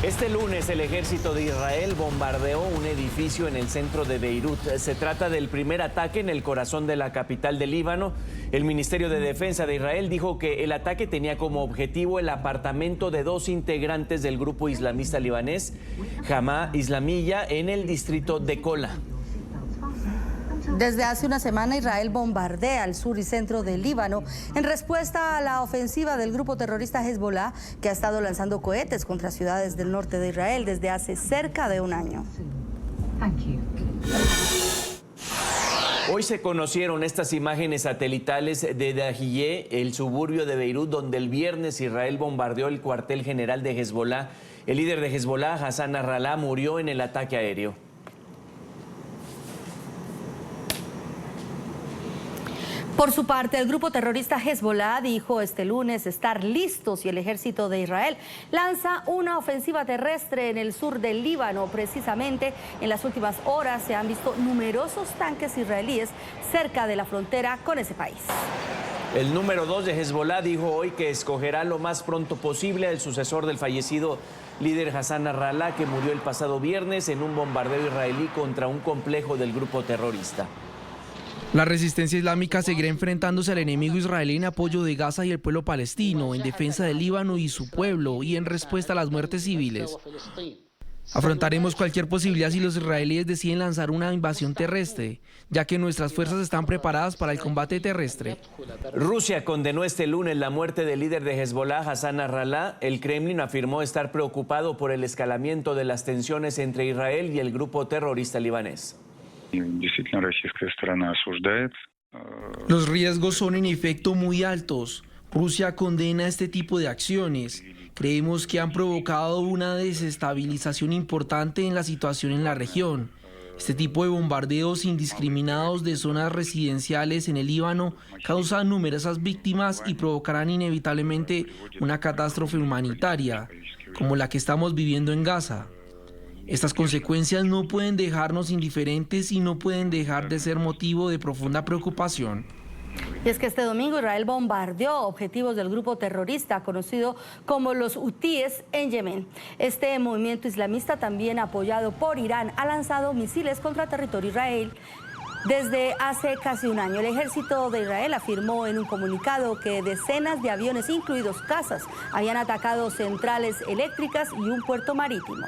Este lunes el ejército de Israel bombardeó un edificio en el centro de Beirut. Se trata del primer ataque en el corazón de la capital del Líbano. El Ministerio de Defensa de Israel dijo que el ataque tenía como objetivo el apartamento de 2 integrantes del grupo islamista libanés, Jamaa Islamiyya, en el distrito de Kola. Desde hace una semana Israel bombardea el sur y centro del Líbano en respuesta a la ofensiva del grupo terrorista Hezbollah, que ha estado lanzando cohetes contra ciudades del norte de Israel desde hace cerca de un año. Hoy se conocieron estas imágenes satelitales de Dahiyeh, el suburbio de Beirut, donde el viernes Israel bombardeó el cuartel general de Hezbollah. El líder de Hezbollah, Hassan Nasrallah, murió en el ataque aéreo. Por su parte, el grupo terrorista Hezbollah dijo este lunes estar listos y el ejército de Israel lanza una ofensiva terrestre en el sur del Líbano. Precisamente en las últimas horas se han visto numerosos tanques israelíes cerca de la frontera con ese país. El número 2 de Hezbollah dijo hoy que escogerá lo más pronto posible al sucesor del fallecido líder Hassan Nasrallah, que murió el pasado viernes en un bombardeo israelí contra un complejo del grupo terrorista. La resistencia islámica seguirá enfrentándose al enemigo israelí en apoyo de Gaza y el pueblo palestino, en defensa del Líbano y su pueblo y en respuesta a las muertes civiles. Afrontaremos cualquier posibilidad si los israelíes deciden lanzar una invasión terrestre, ya que nuestras fuerzas están preparadas para el combate terrestre. Rusia condenó este lunes la muerte del líder de Hezbollah, Hassan Nasrallah. El Kremlin afirmó estar preocupado por el escalamiento de las tensiones entre Israel y el grupo terrorista libanés. Los riesgos son en efecto muy altos. Rusia condena este tipo de acciones. Creemos que han provocado una desestabilización importante en la situación en la región. Este tipo de bombardeos indiscriminados de zonas residenciales en el Líbano causan numerosas víctimas y provocarán inevitablemente una catástrofe humanitaria, como la que estamos viviendo en Gaza. Estas consecuencias no pueden dejarnos indiferentes y no pueden dejar de ser motivo de profunda preocupación. Y es que este domingo Israel bombardeó objetivos del grupo terrorista conocido como los hutíes en Yemen. Este movimiento islamista, también apoyado por Irán, ha lanzado misiles contra territorio israelí desde hace casi un año. El ejército de Israel afirmó en un comunicado que decenas de aviones, incluidos cazas, habían atacado centrales eléctricas y un puerto marítimo.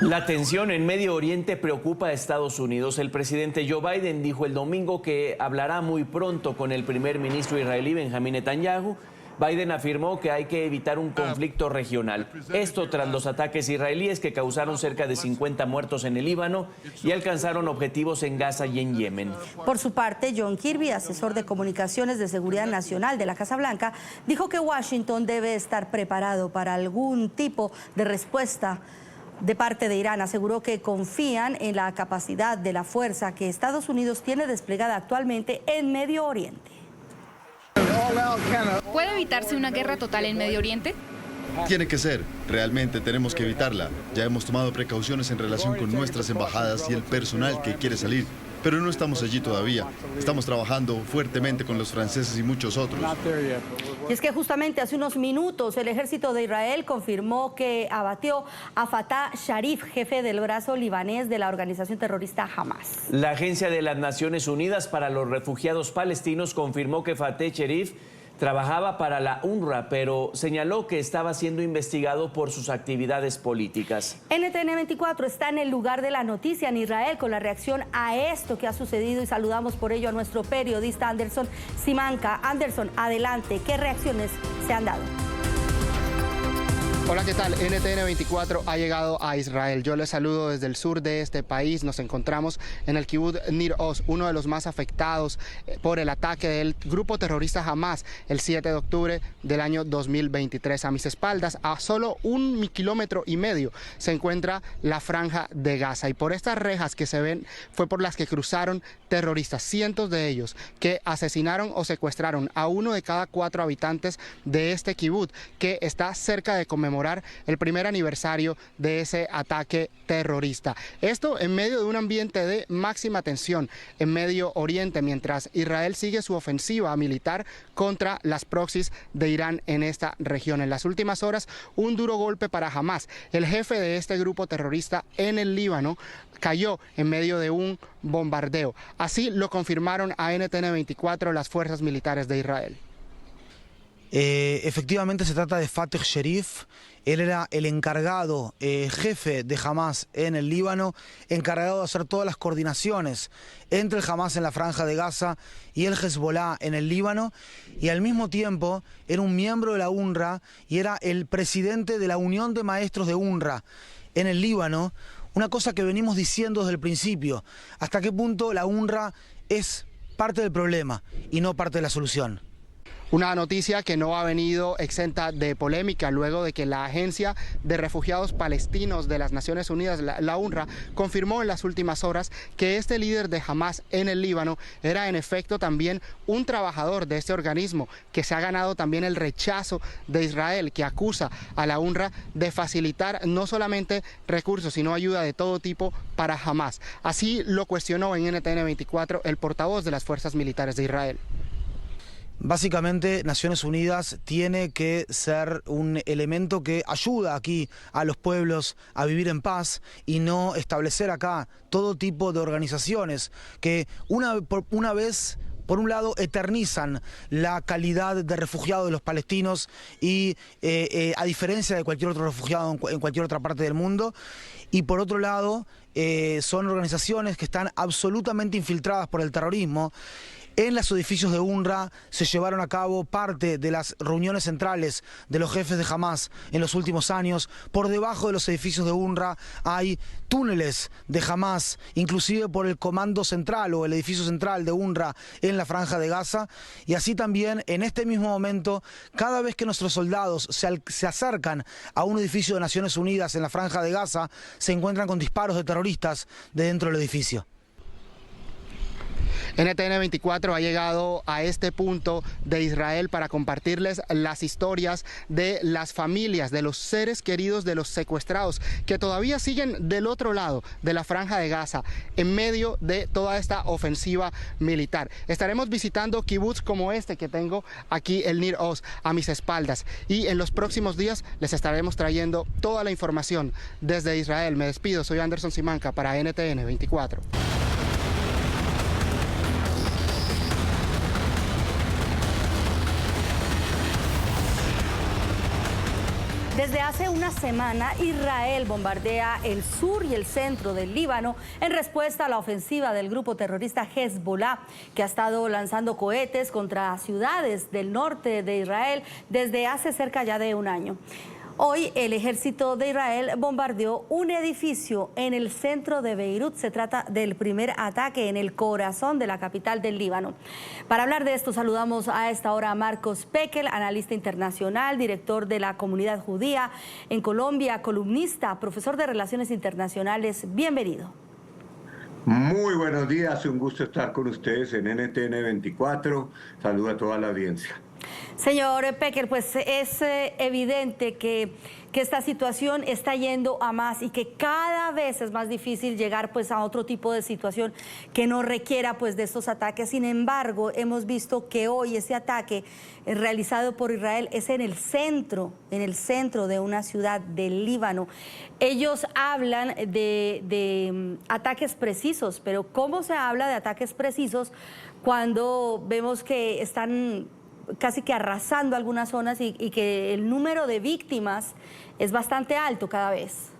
La tensión en Medio Oriente preocupa a Estados Unidos. El presidente Joe Biden dijo el domingo que hablará muy pronto con el primer ministro israelí Benjamín Netanyahu. Biden afirmó que hay que evitar un conflicto regional. Esto tras los ataques israelíes que causaron cerca de 50 muertos en el Líbano y alcanzaron objetivos en Gaza y en Yemen. Por su parte, John Kirby, asesor de comunicaciones de seguridad nacional de la Casa Blanca, dijo que Washington debe estar preparado para algún tipo de respuesta de parte de Irán. Aseguró que confían en la capacidad de la fuerza que Estados Unidos tiene desplegada actualmente en Medio Oriente. ¿Puede evitarse una guerra total en Medio Oriente? Tiene que ser. Realmente tenemos que evitarla. Ya hemos tomado precauciones en relación con nuestras embajadas y el personal que quiere salir. Pero no estamos allí todavía. Estamos trabajando fuertemente con los franceses y muchos otros. Y es que justamente hace unos minutos el ejército de Israel confirmó que abatió a Fatah Sharif, jefe del brazo libanés de la organización terrorista Hamas. La Agencia de las Naciones Unidas para los Refugiados Palestinos confirmó que Fateh Sharif trabajaba para la UNRWA, pero señaló que estaba siendo investigado por sus actividades políticas. NTN 24 está en el lugar de la noticia en Israel con la reacción a esto que ha sucedido y saludamos por ello a nuestro periodista Anderson Simanca. Anderson, adelante, ¿qué reacciones se han dado? Hola, ¿qué tal? NTN 24 ha llegado a Israel. Yo les saludo desde el sur de este país. Nos encontramos en el kibbutz Nir Oz, uno de los más afectados por el ataque del grupo terrorista Hamas el 7 de octubre del año 2023. A mis espaldas, a solo 1,5 kilómetros, se encuentra la franja de Gaza. Y por estas rejas que se ven fue por las que cruzaron terroristas, cientos de ellos, que asesinaron o secuestraron a 1 de cada 4 habitantes de este kibbutz, que está cerca de conmemorar conmemorar el primer aniversario de ese ataque terrorista. Esto en medio de un ambiente de máxima tensión en Medio Oriente, mientras Israel sigue su ofensiva militar contra las proxies de Irán en esta región. En las últimas horas, un duro golpe para Hamás. El jefe de este grupo terrorista en el Líbano cayó en medio de un bombardeo. Así lo confirmaron a NTN 24 las fuerzas militares de Israel. Efectivamente se trata de Fateh Sherif. Él era el encargado, jefe de Hamás en el Líbano, encargado de hacer todas las coordinaciones entre el Hamás en la Franja de Gaza y el Hezbollah en el Líbano, y al mismo tiempo era un miembro de la UNRWA y era el presidente de la Unión de Maestros de UNRWA en el Líbano. Una cosa que venimos diciendo desde el principio: hasta qué punto la UNRWA es parte del problema y no parte de la solución. Una noticia que no ha venido exenta de polémica luego de que la Agencia de Refugiados Palestinos de las Naciones Unidas, la UNRWA, confirmó en las últimas horas que este líder de Hamás en el Líbano era en efecto también un trabajador de este organismo, que se ha ganado también el rechazo de Israel, que acusa a la UNRWA de facilitar no solamente recursos, sino ayuda de todo tipo para Hamás. Así lo cuestionó en NTN 24 el portavoz de las fuerzas militares de Israel. Básicamente, Naciones Unidas tiene que ser un elemento que ayuda aquí a los pueblos a vivir en paz y no establecer acá todo tipo de organizaciones que una vez, por un lado, eternizan la calidad de refugiado de los palestinos y a diferencia de cualquier otro refugiado en cualquier otra parte del mundo, y por otro lado son organizaciones que están absolutamente infiltradas por el terrorismo. En los edificios de UNRWA se llevaron a cabo parte de las reuniones centrales de los jefes de Hamás en los últimos años. Por debajo de los edificios de UNRWA hay túneles de Hamás, inclusive por el comando central o el edificio central de UNRWA en la Franja de Gaza. Y así también, en este mismo momento, cada vez que nuestros soldados se acercan a un edificio de Naciones Unidas en la Franja de Gaza, se encuentran con disparos de terroristas de dentro del edificio. NTN 24 ha llegado a este punto de Israel para compartirles las historias de las familias, de los seres queridos de los secuestrados, que todavía siguen del otro lado de la Franja de Gaza, en medio de toda esta ofensiva militar. Estaremos visitando kibbutz como este que tengo aquí, el Nir Oz, a mis espaldas, y en los próximos días les estaremos trayendo toda la información desde Israel. Me despido, soy Anderson Simanca para NTN 24. Desde hace una semana, Israel bombardea el sur y el centro del Líbano en respuesta a la ofensiva del grupo terrorista Hezbollah, que ha estado lanzando cohetes contra ciudades del norte de Israel desde hace cerca ya de un año. Hoy el ejército de Israel bombardeó un edificio en el centro de Beirut. Se trata del primer ataque en el corazón de la capital del Líbano. Para hablar de esto saludamos a esta hora a Marcos Pekel, analista internacional, director de la comunidad judía en Colombia, columnista, profesor de Relaciones Internacionales. Bienvenido. Muy buenos días, un gusto estar con ustedes en NTN 24. Saludo a toda la audiencia. Señor Pekel, pues es evidente que esta situación está yendo a más y que cada vez es más difícil llegar pues a otro tipo de situación que no requiera pues de estos ataques. Sin embargo, hemos visto que hoy ese ataque realizado por Israel es en el centro de una ciudad del Líbano. Ellos hablan de ataques precisos, pero ¿cómo se habla de ataques precisos cuando vemos que están casi que arrasando algunas zonas y que el número de víctimas es bastante alto cada vez?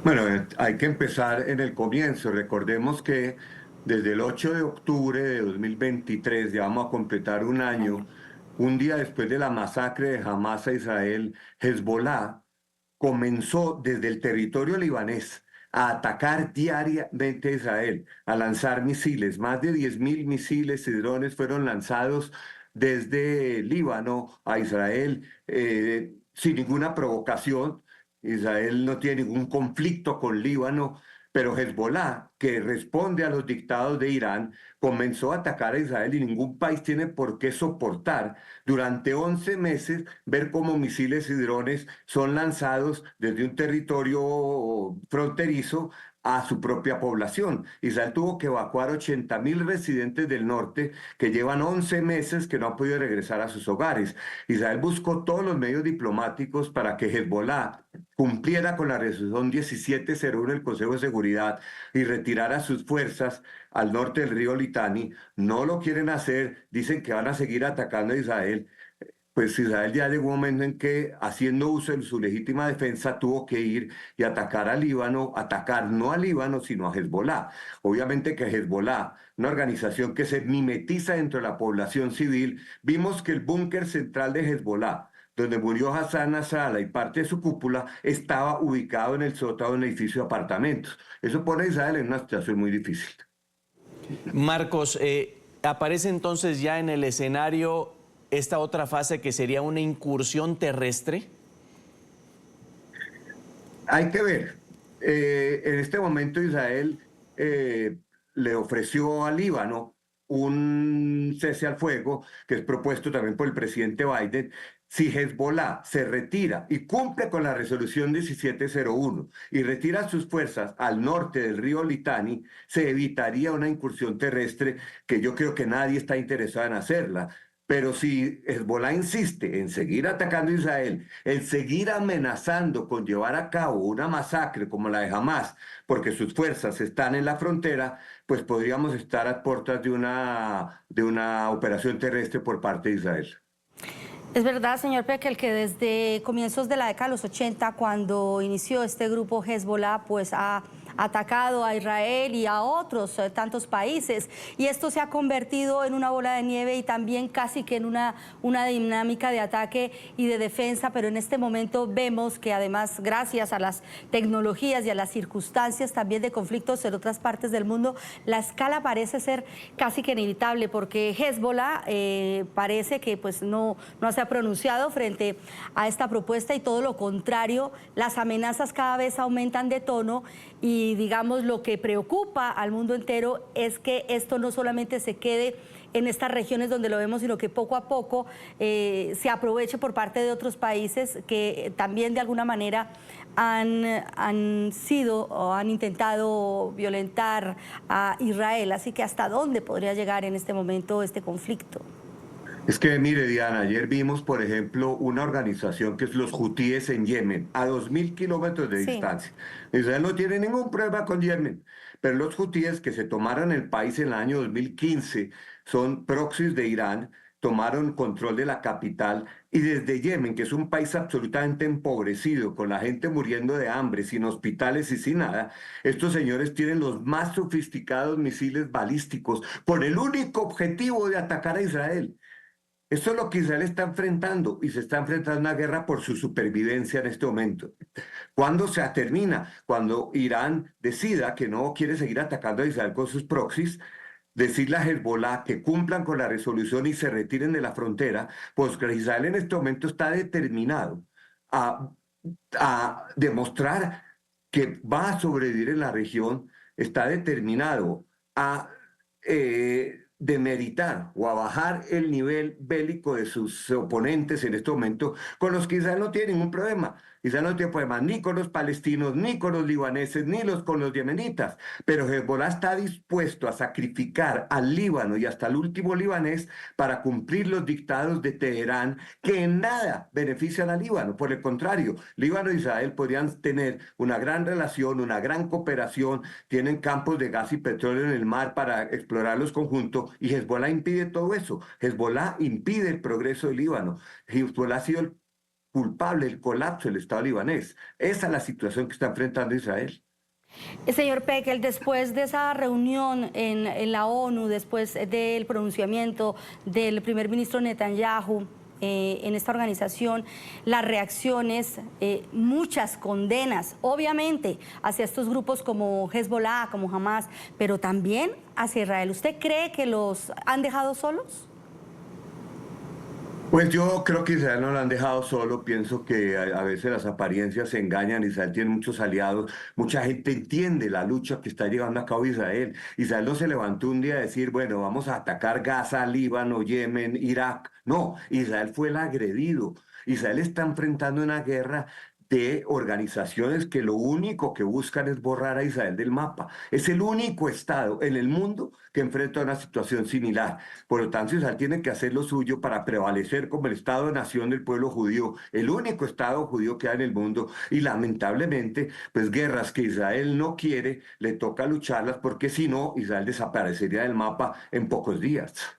Bueno, hay que empezar en el comienzo. Recordemos que desde el 8 de octubre de 2023, ya vamos a completar un año, un día después de la masacre de Hamás a Israel, Hezbollah comenzó desde el territorio libanés a atacar diariamente a Israel, a lanzar misiles. Más de 10.000 misiles y drones fueron lanzados desde Líbano a Israel sin ninguna provocación. Israel no tiene ningún conflicto con Líbano, Pero Hezbollah, que responde a los dictados de Irán, comenzó a atacar a Israel y ningún país tiene por qué soportar durante 11 meses ver cómo misiles y drones son lanzados desde un territorio fronterizo a su propia población. Israel tuvo que evacuar 80.000 residentes del norte que llevan 11 meses que no han podido regresar a sus hogares. Israel buscó todos los medios diplomáticos para que Hezbollah cumpliera con la resolución 1701 del Consejo de Seguridad y retirara sus fuerzas al norte del río Litani. No lo quieren hacer, dicen que van a seguir atacando a Israel. Pues Israel ya llegó un momento en que, haciendo uso de su legítima defensa, tuvo que ir y atacar al Líbano, atacar no al Líbano, sino a Hezbollah. Obviamente que Hezbollah, una organización que se mimetiza dentro de la población civil, vimos que el búnker central de Hezbollah, donde murió Hassan Nasrallah y parte de su cúpula, estaba ubicado en el sótano de un edificio de apartamentos. Eso pone a Israel en una situación muy difícil. Marcos, aparece entonces ya en el escenario esta otra fase que sería una incursión terrestre. Hay que ver. En este momento Israel le ofreció al Líbano un cese al fuego, que es propuesto también por el presidente Biden. Si Hezbollah se retira y cumple con la resolución 1701 y retira sus fuerzas al norte del río Litani, se evitaría una incursión terrestre que yo creo que nadie está interesado en hacerla. Pero si Hezbollah insiste en seguir atacando a Israel, en seguir amenazando con llevar a cabo una masacre como la de Hamás, porque sus fuerzas están en la frontera, pues podríamos estar a puertas de una operación terrestre por parte de Israel. Es verdad, señor Pekel, que desde comienzos de la década de los 80, cuando inició este grupo Hezbollah, pues ha atacado a Israel y a otros tantos países, y esto se ha convertido en una bola de nieve y también casi que en una dinámica de ataque y de defensa, pero en este momento vemos que además, gracias a las tecnologías y a las circunstancias también de conflictos en otras partes del mundo, la escala parece ser casi que inevitable, porque Hezbollah parece que pues no se ha pronunciado frente a esta propuesta, y todo lo contrario, las amenazas cada vez aumentan de tono. Y digamos, lo que preocupa al mundo entero es que esto no solamente se quede en estas regiones donde lo vemos, sino que poco a poco se aproveche por parte de otros países que también de alguna manera han sido o han intentado violentar a Israel. Así que ¿hasta dónde podría llegar en este momento este conflicto? Es que, mire, Diana, ayer vimos, por ejemplo, una organización que es los hutíes en Yemen, a 2.000 kilómetros de distancia. Israel no tiene ningún problema con Yemen, pero los hutíes que se tomaron el país en el año 2015 son proxies de Irán, tomaron control de la capital, y desde Yemen, que es un país absolutamente empobrecido, con la gente muriendo de hambre, sin hospitales y sin nada, estos señores tienen los más sofisticados misiles balísticos con el único objetivo de atacar a Israel. Esto es lo que Israel está enfrentando, y se está enfrentando a una guerra por su supervivencia en este momento. ¿Cuándo se termina? Cuando Irán decida que no quiere seguir atacando a Israel con sus proxies, decirle a Hezbollah que cumplan con la resolución y se retiren de la frontera, pues Israel en este momento está determinado a demostrar que va a sobrevivir en la región, está determinado a demeritar o a bajar el nivel bélico de sus oponentes en este momento, con los que Israel no tiene ningún problema. Israel no tiene problema ni con los palestinos, ni con los libaneses, ni con los yemenitas, pero Hezbollah está dispuesto a sacrificar al Líbano y hasta el último libanés para cumplir los dictados de Teherán, que en nada benefician al Líbano. Por el contrario, Líbano e Israel podrían tener una gran relación, una gran cooperación, tienen campos de gas y petróleo en el mar para explorarlos conjuntos, y Hezbollah impide todo eso. Hezbollah impide el progreso del Líbano. Hezbollah ha sido el culpable del colapso del Estado libanés. Esa es la situación que está enfrentando Israel. Señor Pekel, después de esa reunión en la ONU, después del pronunciamiento del primer ministro Netanyahu en esta organización, las reacciones, muchas condenas, obviamente, hacia estos grupos como Hezbollah, como Hamás, pero también hacia Israel. ¿Usted cree que los han dejado solos? Pues yo creo que Israel no lo han dejado solo, pienso que a veces las apariencias se engañan, Israel tiene muchos aliados, mucha gente entiende la lucha que está llevando a cabo Israel. Israel no se levantó un día a decir, bueno, vamos a atacar Gaza, Líbano, Yemen, Irak. No, Israel fue el agredido. Israel está enfrentando una guerra de organizaciones que lo único que buscan es borrar a Israel del mapa. Es el único Estado en el mundo que enfrenta una situación similar. Por lo tanto, Israel tiene que hacer lo suyo para prevalecer como el Estado-nación del pueblo judío, el único Estado judío que hay en el mundo. Y lamentablemente, pues guerras que Israel no quiere, le toca lucharlas porque si no, Israel desaparecería del mapa en pocos días.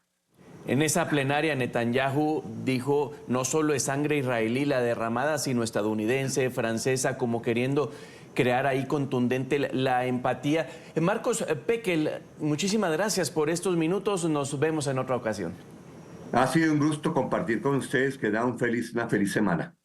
En esa plenaria, Netanyahu dijo, no solo es sangre israelí la derramada, sino estadounidense, francesa, como queriendo crear ahí contundente la empatía. Marcos Pekel, muchísimas gracias por estos minutos. Nos vemos en otra ocasión. Ha sido un gusto compartir con ustedes. Que da una feliz semana.